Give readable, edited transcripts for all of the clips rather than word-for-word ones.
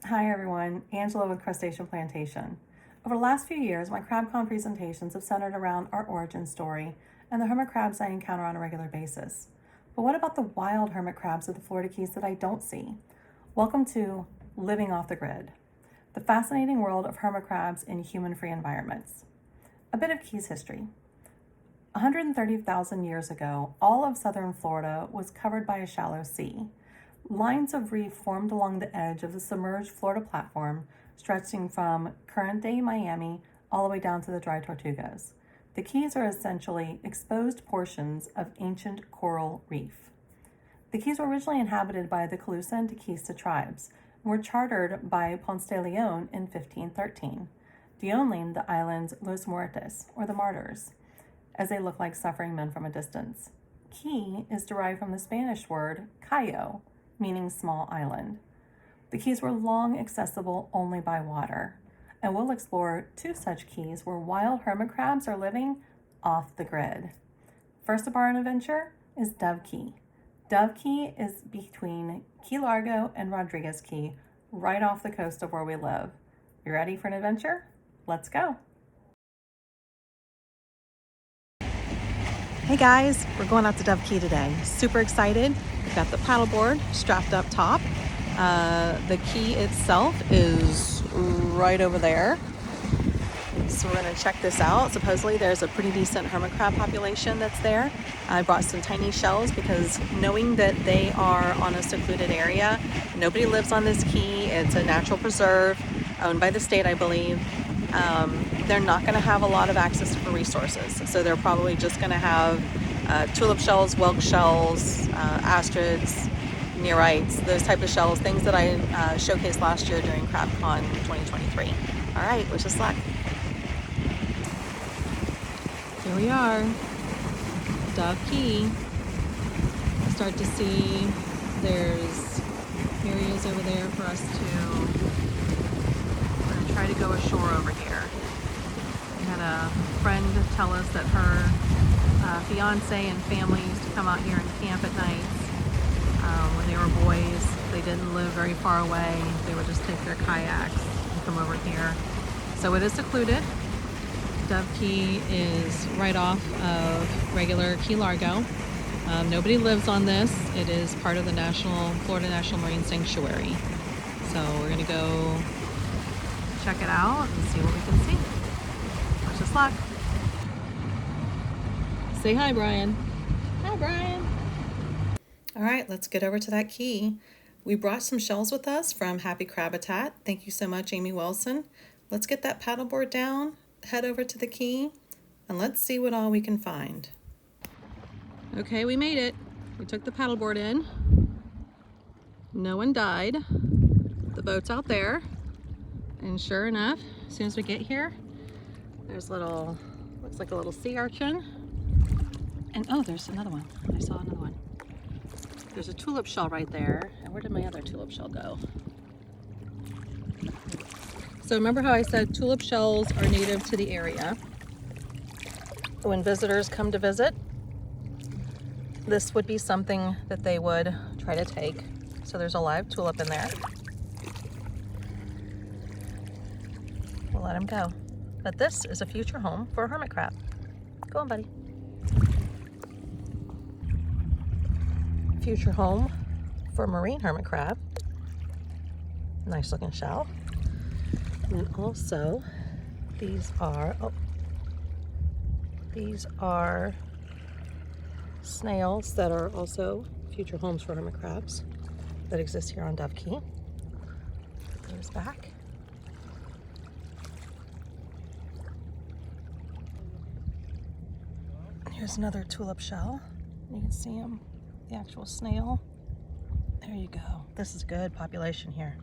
Hi everyone, Angela with Crustacean Plantation. Over the last few years, my CrabCon presentations have centered around our origin story and the hermit crabs I encounter on a regular basis. But what about the wild hermit crabs of the Florida Keys that I don't see? Welcome to Living Off the Grid, the fascinating world of hermit crabs in human-free environments. A bit of Keys history. 130,000 years ago, all of southern Florida was covered by a shallow sea. Lines of reef formed along the edge of the submerged Florida platform, stretching from current-day Miami all the way down to the Dry Tortugas. The Keys are essentially exposed portions of ancient coral reef. The Keys were originally inhabited by the Calusa and Tequista tribes and were chartered by Ponce de Leon in 1513. Leon named the islands Los Muertos, or the Martyrs, as they look like suffering men from a distance. Key is derived from the Spanish word cayo, meaning small island. The Keys were long accessible only by water, and we'll explore two such keys where wild hermit crabs are living off the grid. First of our adventure is Dove Key. Dove Key is between Key Largo and Rodriguez Key, right off the coast of where we live. You ready for an adventure? Let's go. Hey guys, we're going out to Dove Key today. Super excited. We've got the paddleboard strapped up top. The key itself is right over there. So we're going to check this out. Supposedly there's a pretty decent hermit crab population that's there. I brought some tiny shells because knowing that they are on a secluded area, nobody lives on this key. It's a natural preserve owned by the state, I believe. They're not going to have a lot of access to resources. So they're probably just going to have tulip shells, whelk shells, astrids, neorites, those type of shells, things that I showcased last year during CrabCon 2023. All right, wish us luck. Here we are, Dove Key. Start to see there's areas over there for us to, we're going to try to go ashore over here. We had a friend tell us that her fiance and family used to come out here and camp at nights. When they were boys, they didn't live very far away. They would just take their kayaks and come over here. So it is secluded. Dove Key is right off of regular Key Largo. Nobody lives on this. It is part of the Florida National Marine Sanctuary. So we're gonna go check it out and see what we can see. Wish us luck. Say hi, Brian. Hi, Brian. All right, let's get over to that key. We brought some shells with us from Happy Crabitat. Thank you so much, Amy Wilson. Let's get that paddleboard down, head over to the key, and let's see what all we can find. Okay, we made it. We took the paddleboard in. No one died. The boat's out there. And sure enough, as soon as we get here, there's looks like a little sea urchin. And oh, there's another one. I saw another one. There's a tulip shell right there. And where did my other tulip shell go? So remember how I said tulip shells are native to the area. When visitors come to visit, this would be something that they would try to take. So there's a live tulip in there. We'll let him go. But this is a future home for a hermit crab. Go on, buddy. Future home for a marine hermit crab. Nice looking shell. And also, these are snails that are also future homes for hermit crabs that exist here on Dove Key. Put those back. Here's another tulip shell. You can see them, the actual snail. There you go. This is good population here.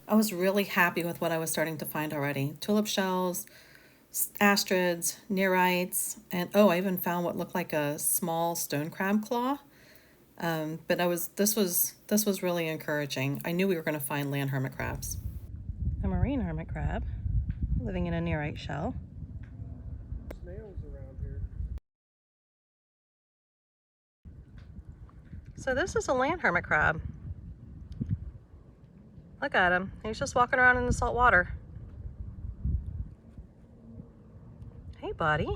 I was really happy with what I was starting to find already. Tulip shells, astrids, neorites, and oh, I even found what looked like a small stone crab claw. But this was really encouraging. I knew we were going to find land hermit crabs. A marine hermit crab living in a neorite shell. Snails around here. So this is a land hermit crab. Look at him. He's just walking around in the salt water. Hey, buddy.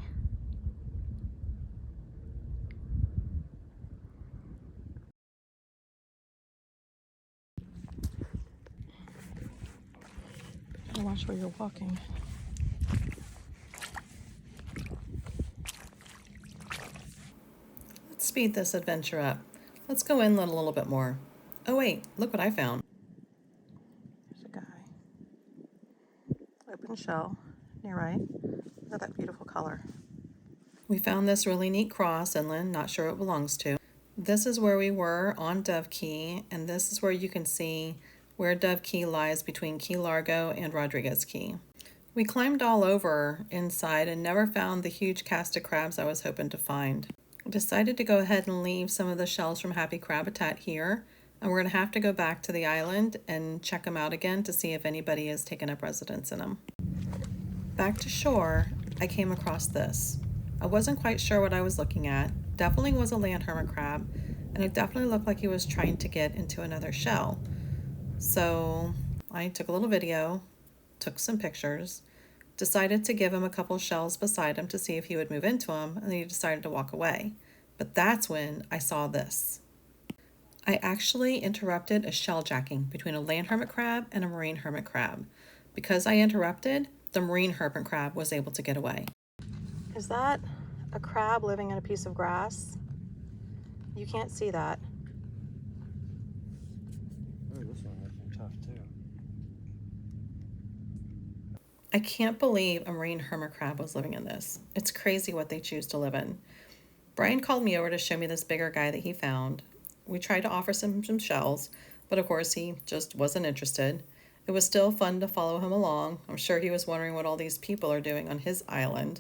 Watch where you're walking. Let's speed this adventure up. Let's go inland a little bit more. Oh wait, look what I found. There's a guy. Open shell. You're right. Look at that beautiful color. We found this really neat cross inland, not sure what it belongs to. This is where we were on Dove Key, and this is where you can see where Dove Key lies between Key Largo and Rodriguez Key. We climbed all over inside and never found the huge cast of crabs I was hoping to find. I decided to go ahead and leave some of the shells from Happy Crabbitat here, and we're going to have to go back to the island and check them out again to see if anybody has taken up residence in them. Back to shore, I came across this. I wasn't quite sure what I was looking at. Definitely was a land hermit crab, and it definitely looked like he was trying to get into another shell. So I took a little video, took some pictures, decided to give him a couple shells beside him to see if he would move into them, and then he decided to walk away. But that's when I saw this. I actually interrupted a shell jacking between a land hermit crab and a marine hermit crab. Because I interrupted, the marine hermit crab was able to get away. Is that a crab living in a piece of grass? You can't see that. Oh, this one looking tough too. I can't believe a marine hermit crab was living in this. It's crazy what they choose to live in. Brian called me over to show me this bigger guy that he found. We tried to offer some shells, but of course he just wasn't interested. It was still fun to follow him along. I'm sure he was wondering what all these people are doing on his island.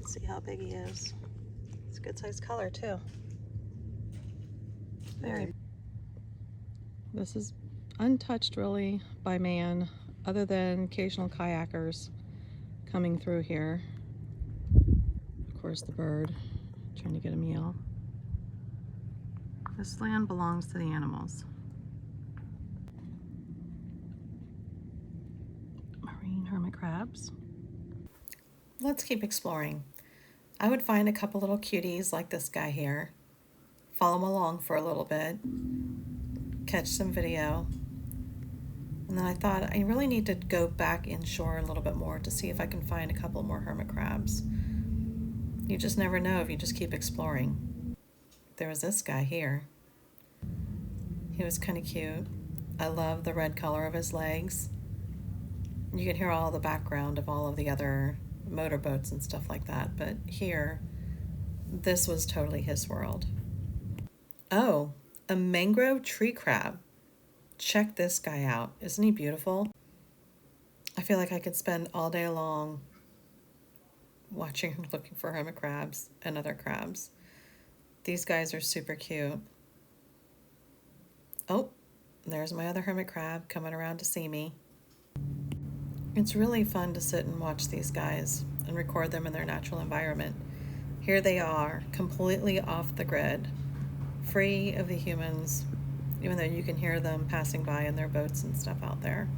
Let's see how big he is. It's a good sized color too. Very. This is untouched really by man, other than occasional kayakers coming through here. Of course the bird trying to get a meal. This land belongs to the animals. Marine hermit crabs. Let's keep exploring. I would find a couple little cuties like this guy here, follow him along for a little bit, catch some video, and then I thought I really need to go back inshore a little bit more to see if I can find a couple more hermit crabs. You just never know if you just keep exploring. There was this guy here. He was kind of cute. I love the red color of his legs. You can hear all the background of all of the other motorboats and stuff like that, but here, this was totally his world. Oh, a mangrove tree crab. Check this guy out. Isn't he beautiful? I feel like I could spend all day long watching him looking for hermit crabs and other crabs. These guys are super cute. Oh, there's my other hermit crab coming around to see me. It's really fun to sit and watch these guys and record them in their natural environment. Here they are, completely off the grid, free of the humans, even though you can hear them passing by in their boats and stuff out there.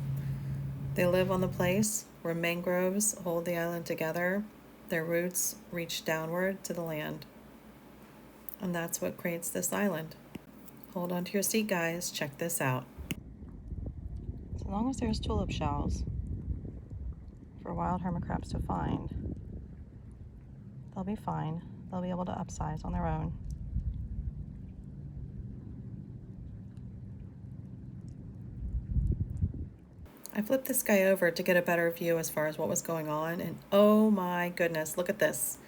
They live on the place where mangroves hold the island together. Their roots reach downward to the land. And that's what creates this island. Hold on to your seat, guys. Check this out. As long as there's tulip shells for wild hermit crabs to find, they'll be fine. They'll be able to upsize on their own. I flipped this guy over to get a better view as far as what was going on, and oh my goodness, look at this.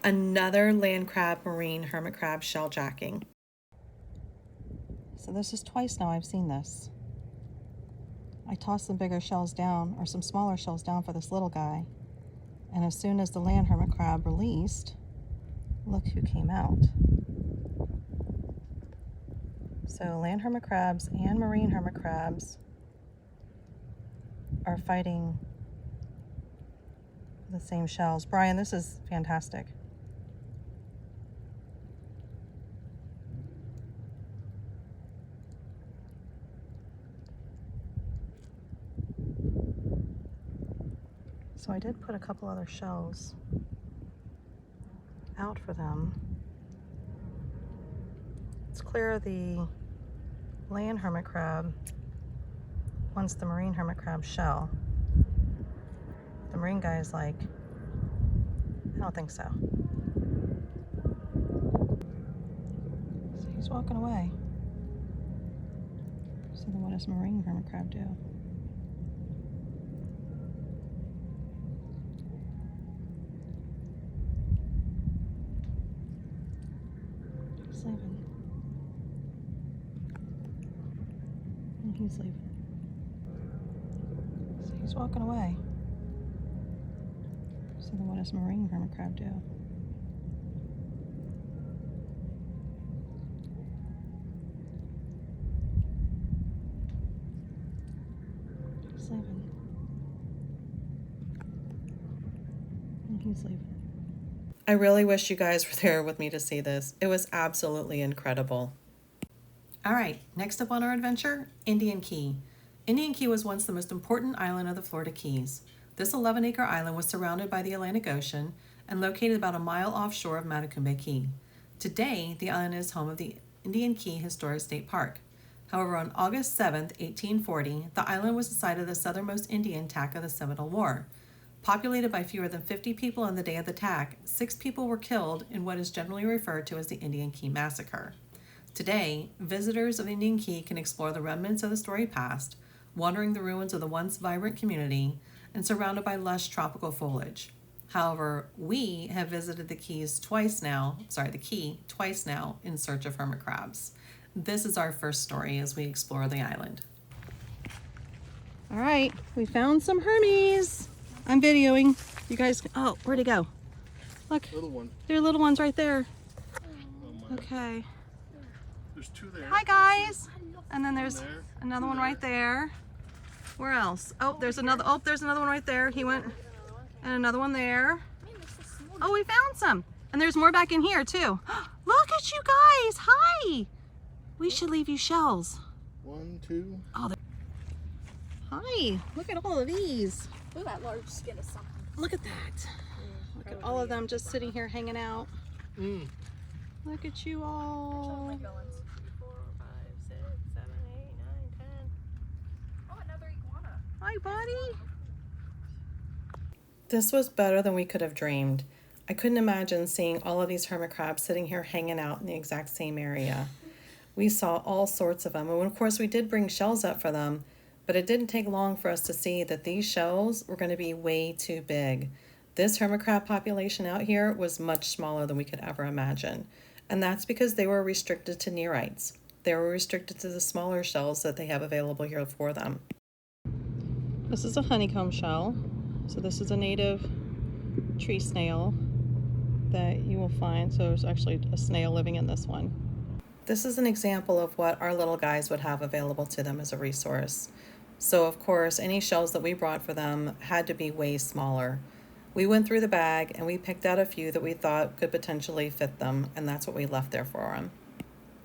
Another land crab marine hermit crab shell jacking. So this is twice now I've seen this. I tossed some bigger shells down, or some smaller shells down for this little guy, and as soon as the land hermit crab released, look who came out. So land hermit crabs and marine hermit crabs are fighting The same shells. Brian, this is fantastic. So I did put a couple other shells out for them. It's clear the land hermit crab wants the marine hermit crab shell. The marine guy is like, I don't think so. So he's walking away. So then what does marine hermit crab do? He's leaving. And he's leaving. So he's walking away. So then what does marine hermit crab do? He's leaving. And he's leaving. I really wish you guys were there with me to see this. It was absolutely incredible. All right, next up on our adventure, Indian Key. Indian Key was once the most important island of the Florida Keys. This 11-acre island was surrounded by the Atlantic Ocean and located about a mile offshore of Matecumbe Key. Today, the island is home of the Indian Key Historic State Park. However, on August 7, 1840, the island was the site of the southernmost Indian attack of the Seminole War. Populated by fewer than 50 people on the day of the attack, 6 people were killed in what is generally referred to as the Indian Key Massacre. Today, visitors of Indian Key can explore the remnants of the storied past, wandering the ruins of the once vibrant community, and surrounded by lush tropical foliage. However, we have visited the Key twice now in search of hermit crabs. This is our first story as we explore the island. All right, we found some Hermes. I'm videoing. You guys, oh, where'd he go? Look, Little one. there are little ones right there. Oh my. Okay. There's 2 there. Hi guys. And then there's there, another 2 one there. right there. Where else? Oh, there's another one right there. He went, and another one there. Oh, we found some. And there's more back in here too. Look at you guys. Hi. We should leave you shells. 1, 2. Oh, hi. Look at all of these. Look at that large skin of something. Look at that. Look at all of them just sitting here hanging out. Look at you all. 3, 4, 5, 6, 7, 8, 9, 10. Oh, another iguana. Hi, buddy. This was better than we could have dreamed. I couldn't imagine seeing all of these hermit crabs sitting here hanging out in the exact same area. We saw all sorts of them, and of course we did bring shells up for them, but it didn't take long for us to see that these shells were going to be way too big. This hermit crab population out here was much smaller than we could ever imagine, and that's because they were restricted to nerites. They were restricted to the smaller shells that they have available here for them. This is a honeycomb shell. So this is a native tree snail that you will find. So there's actually a snail living in this one. This is an example of what our little guys would have available to them as a resource. So of course, any shells that we brought for them had to be way smaller. We went through the bag and we picked out a few that we thought could potentially fit them, and that's what we left there for them.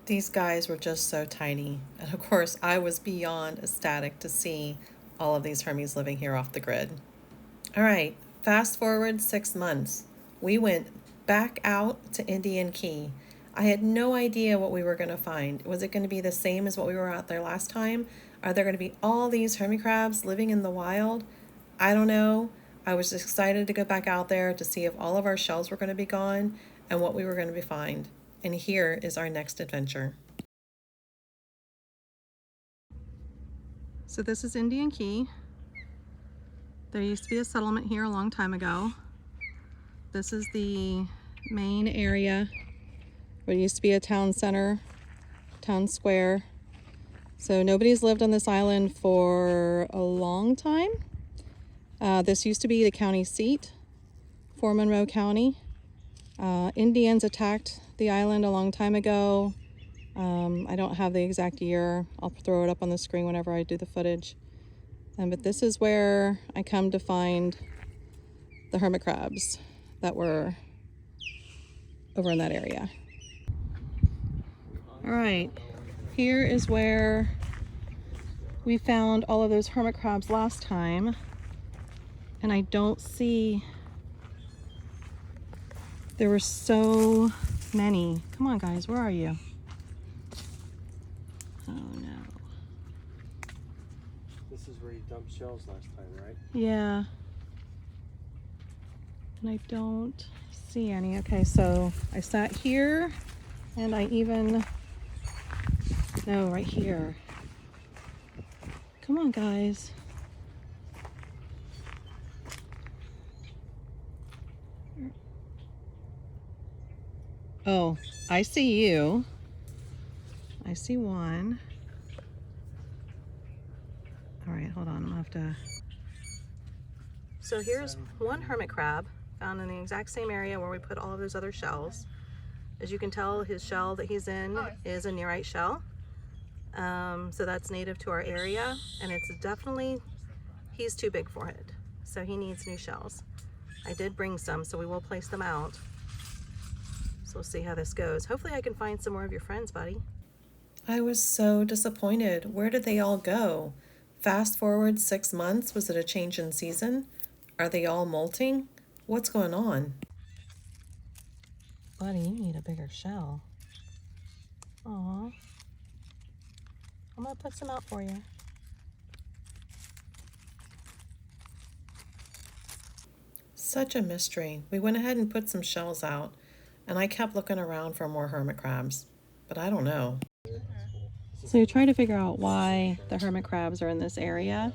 These guys were just so tiny. And of course, I was beyond ecstatic to see all of these Hermes living here off the grid. All right, fast forward 6 months. We went back out to Indian Key. I had no idea what we were going to find. Was it going to be the same as what we were out there last time? Are there going to be all these hermit crabs living in the wild? I don't know. I was excited to go back out there to see if all of our shells were going to be gone and what we were going to find. And here is our next adventure. So this is Indian Key. There used to be a settlement here a long time ago. This is the main area where it used to be a town center, town square. So nobody's lived on this island for a long time. This used to be the county seat for Monroe County. Indians attacked the island a long time ago. I don't have the exact year. I'll throw it up on the screen whenever I do the footage. But this is where I come to find the hermit crabs that were over in that area. All right, here is where we found all of those hermit crabs last time, and I don't see, there were so many. Come on guys, where are you? Oh no. This is where you dumped shells last time, right? Yeah. And I don't see any. Okay, so I sat here and I even, no, right here. Come on, guys. Oh, I see you. I see one. All right, hold on, I'm gonna have to. So here's one hermit crab found in the exact same area where we put all of those other shells. As you can tell, his shell that he's in is a nearite shell. So that's native to our area, and it's definitely, he's too big for it. So he needs new shells. I did bring some, so we will place them out. So we'll see how this goes. Hopefully I can find some more of your friends, buddy. I was so disappointed. Where did they all go? Fast forward 6 months, was it a change in season? Are they all molting? What's going on? Buddy, you need a bigger shell. Aw. I'm gonna put some out for you. Such a mystery. We went ahead and put some shells out, and I kept looking around for more hermit crabs, but I don't know. So you try to figure out why the hermit crabs are in this area,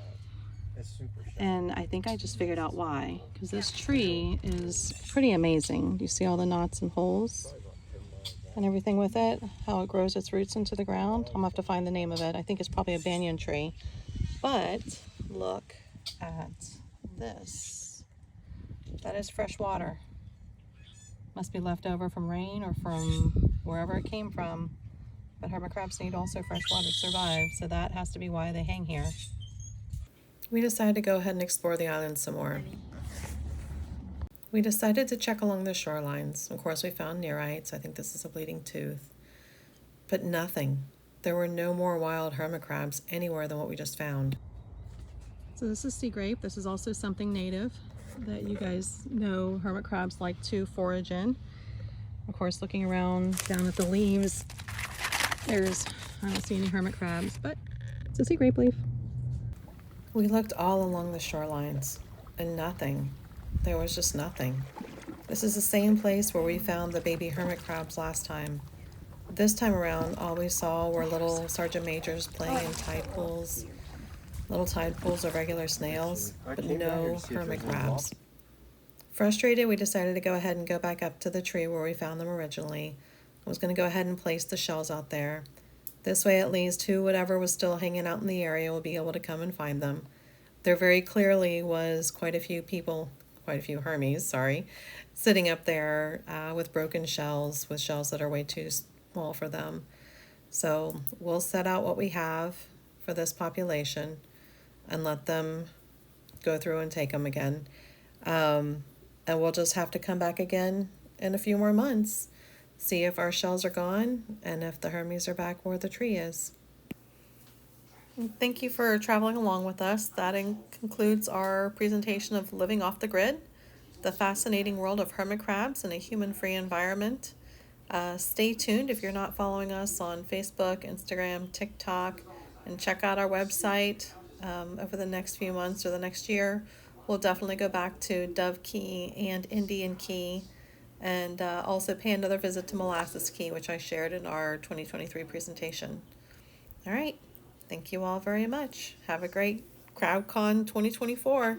and I think I just figured out why, because this tree is pretty amazing. Do you see all the knots and holes and everything with it, how it grows its roots into the ground? I'm gonna have to find the name of it. I think it's probably a banyan tree. But look at this. That is fresh water. Must be left over from rain or from wherever it came from. But hermit crabs need also fresh water to survive, so that has to be why they hang here. We decided to go ahead and explore the island some more. We decided to check along the shorelines. Of course, we found nearites. I think this is a bleeding tooth. But nothing. There were no more wild hermit crabs anywhere than what we just found. So this is sea grape. This is also something native that you guys know hermit crabs like to forage in. Of course, looking around down at the leaves, I don't see any hermit crabs, but it's a sea grape leaf. We looked all along the shorelines and nothing. There was just nothing. This is the same place where we found the baby hermit crabs last time. This time around, all we saw were little sergeant majors playing in tide pools, little tide pools of regular snails, but no hermit crabs. Frustrated, we decided to go ahead and go back up to the tree where we found them originally. I was going to go ahead and place the shells out there. This way, at least, whatever was still hanging out in the area will be able to come and find them. There very clearly was quite a few people, quite a few Hermes, sitting up there with broken shells, with shells that are way too small for them. So we'll set out what we have for this population and let them go through and take them again. And we'll just have to come back again in a few more months, see if our shells are gone and if the Hermes are back where the tree is. Thank you for traveling along with us. That concludes our presentation of Living Off the Grid, the fascinating world of hermit crabs in a human-free environment. Stay tuned if you're not following us on Facebook, Instagram, TikTok, and check out our website over the next few months or the next year. We'll definitely go back to Dove Key and Indian Key, and also pay another visit to Molasses Key, which I shared in our 2023 presentation. All right. Thank you all very much. Have a great CrabCon 2024.